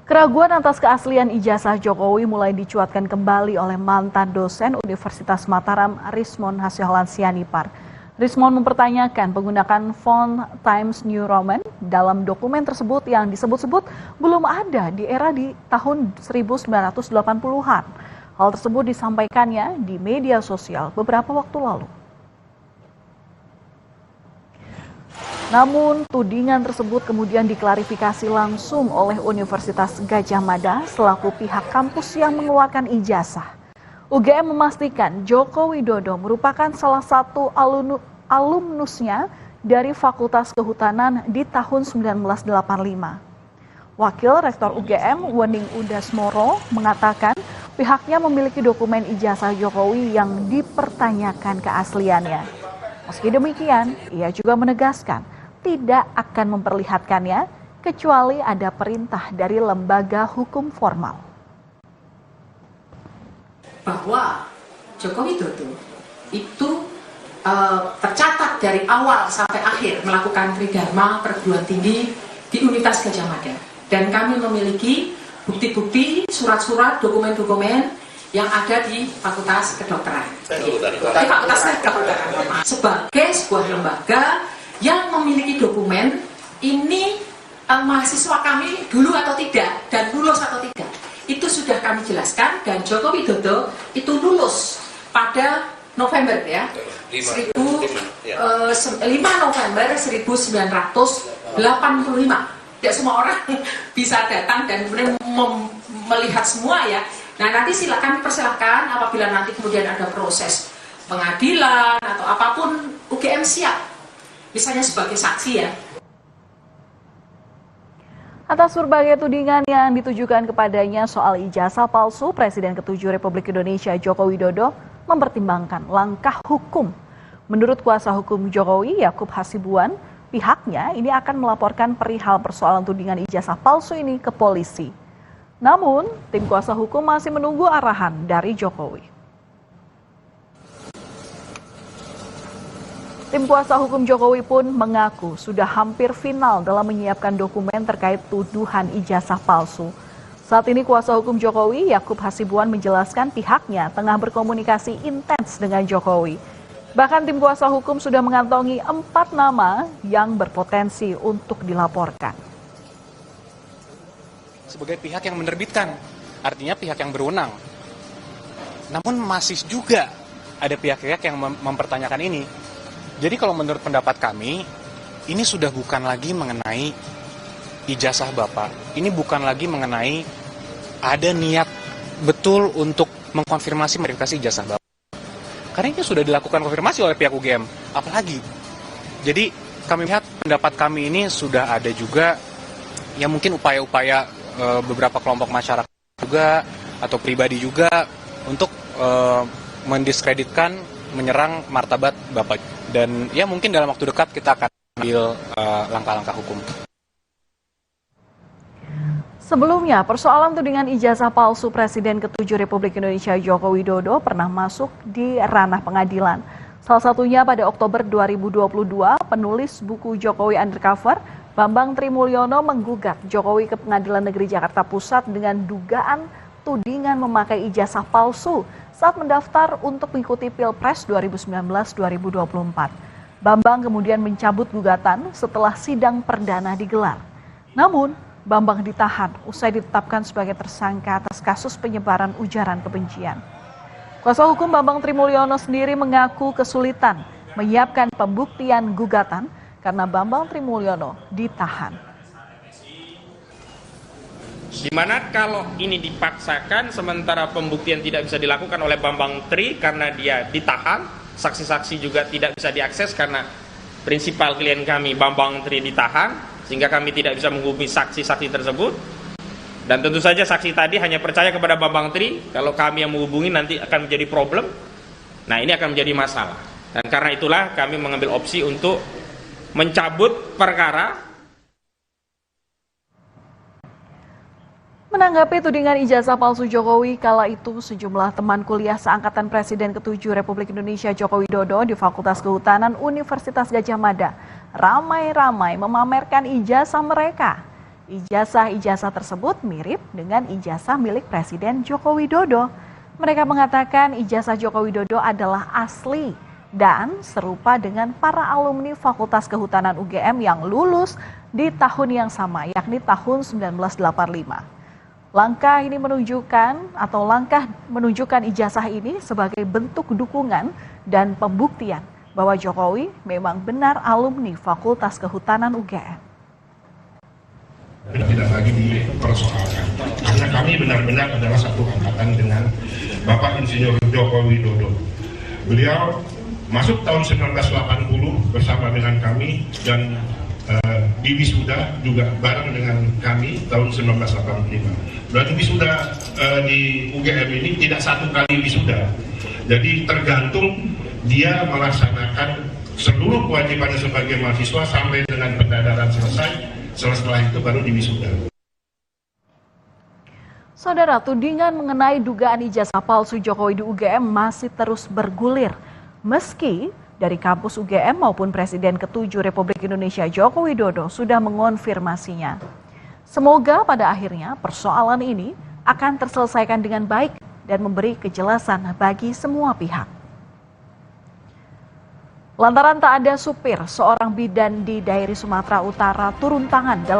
Keraguan atas keaslian ijazah Jokowi mulai dicuatkan kembali oleh mantan dosen Universitas Mataram, Rismon Hasyolan Sianipar. Rismon mempertanyakan penggunaan font Times New Roman dalam dokumen tersebut yang disebut-sebut belum ada di era di tahun 1980-an. Hal tersebut disampaikannya di media sosial beberapa waktu lalu. Namun, tudingan tersebut kemudian diklarifikasi langsung oleh Universitas Gadjah Mada selaku pihak kampus yang mengeluarkan ijazah. UGM memastikan Joko Widodo merupakan salah satu alumnusnya dari Fakultas Kehutanan di tahun 1985. Wakil Rektor UGM, Wening Udasmoro, mengatakan pihaknya memiliki dokumen ijazah Jokowi yang dipertanyakan keasliannya. Meski demikian, ia juga menegaskan tidak akan memperlihatkannya kecuali ada perintah dari lembaga hukum formal. Bahwa Joko Widodo itu tercatat dari awal sampai akhir melakukan tridharma perguruan tinggi di Universitas Gadjah Mada. Dan kami memiliki bukti-bukti, surat-surat, dokumen-dokumen yang ada di Fakultas Kedokteran. Sebagai sebuah lembaga yang memiliki dokumen ini, mahasiswa kami dulu atau tidak dan lulus atau tidak itu sudah kami jelaskan, dan Joko Widodo itu lulus pada November 5 November 1985. Tidak semua orang bisa datang dan kemudian melihat semua ya. Nah, nanti silakan persilahkan apabila nanti kemudian ada proses pengadilan atau apapun, UGM siap misalnya sebagai saksi ya. Atas berbagai tudingan yang ditujukan kepadanya soal ijazah palsu, Presiden ke-7 Republik Indonesia Joko Widodo mempertimbangkan langkah hukum. Menurut kuasa hukum Jokowi, Yakub Hasibuan, pihaknya ini akan melaporkan perihal persoalan tudingan ijazah palsu ini ke polisi. Namun, tim kuasa hukum masih menunggu arahan dari Jokowi. Tim kuasa hukum Jokowi pun mengaku sudah hampir final dalam menyiapkan dokumen terkait tuduhan ijazah palsu. Saat ini kuasa hukum Jokowi, Yakub Hasibuan, menjelaskan pihaknya tengah berkomunikasi intens dengan Jokowi. Bahkan tim kuasa hukum sudah mengantongi 4 nama yang berpotensi untuk dilaporkan. Sebagai pihak yang menerbitkan, artinya pihak yang berwenang. Namun masih juga ada pihak-pihak yang mempertanyakan ini. Jadi kalau menurut pendapat kami, ini sudah bukan lagi mengenai ijazah Bapak. Ini bukan lagi mengenai ada niat betul untuk mengkonfirmasi verifikasi ijazah Bapak. Karena ini sudah dilakukan konfirmasi oleh pihak UGM. Apalagi? Jadi kami lihat pendapat kami ini sudah ada juga ya mungkin upaya-upaya beberapa kelompok masyarakat juga atau pribadi juga untuk mendiskreditkan, menyerang martabat Bapak. Dan ya mungkin dalam waktu dekat kita akan ambil langkah-langkah hukum. Sebelumnya, persoalan tudingan ijazah palsu Presiden ke-7 Republik Indonesia Joko Widodo pernah masuk di ranah pengadilan. Salah satunya pada Oktober 2022, penulis buku Jokowi Undercover, Bambang Trimulyono, menggugat Jokowi ke Pengadilan Negeri Jakarta Pusat dengan dugaan tudingan memakai ijazah palsu saat mendaftar untuk mengikuti Pilpres 2019-2024. Bambang kemudian mencabut gugatan setelah sidang perdana digelar. Namun, Bambang ditahan usai ditetapkan sebagai tersangka atas kasus penyebaran ujaran kebencian. Kuasa hukum Bambang Trimulyono sendiri mengaku kesulitan menyiapkan pembuktian gugatan karena Bambang Trimulyono ditahan. Dimana kalau ini dipaksakan sementara pembuktian tidak bisa dilakukan oleh Bambang Tri karena dia ditahan, saksi-saksi juga tidak bisa diakses karena prinsipal klien kami Bambang Tri ditahan, sehingga kami tidak bisa menghubungi saksi-saksi tersebut. Dan tentu saja saksi tadi hanya percaya kepada Bambang Tri, kalau kami yang menghubungi nanti akan menjadi problem. Nah, ini akan menjadi masalah. Dan karena itulah kami mengambil opsi untuk mencabut perkara. Menanggapi tudingan ijazah palsu Jokowi, kala itu sejumlah teman kuliah seangkatan Presiden ke-7 Republik Indonesia Joko Widodo di Fakultas Kehutanan Universitas Gadjah Mada ramai-ramai memamerkan ijazah mereka. Ijazah-ijazah tersebut mirip dengan ijazah milik Presiden Joko Widodo. Mereka mengatakan ijazah Joko Widodo adalah asli dan serupa dengan para alumni Fakultas Kehutanan UGM yang lulus di tahun yang sama, yakni tahun 1985. Langkah menunjukkan ijazah ini sebagai bentuk dukungan dan pembuktian bahwa Jokowi memang benar alumni Fakultas Kehutanan UGM. Tidak lagi dipersoalkan, karena kami benar-benar adalah satu angkatan dengan Bapak Insinyur Joko Widodo. Beliau masuk tahun 1980 bersama dengan kami dan di wisuda juga bareng dengan kami tahun 1985. Berarti wisuda di UGM ini tidak satu kali wisuda. Jadi tergantung dia melaksanakan seluruh kewajibannya sebagai mahasiswa sampai dengan pendadaran selesai. Setelah itu baru di wisuda. Saudara, tudingan mengenai dugaan ijazah palsu Jokowi di UGM masih terus bergulir. Meski dari kampus UGM maupun Presiden ke-7 Republik Indonesia Joko Widodo sudah mengonfirmasinya. Semoga pada akhirnya persoalan ini akan terselesaikan dengan baik dan memberi kejelasan bagi semua pihak. Lantaran tak ada supir, seorang bidan di Dairi Sumatera Utara turun tangan dalam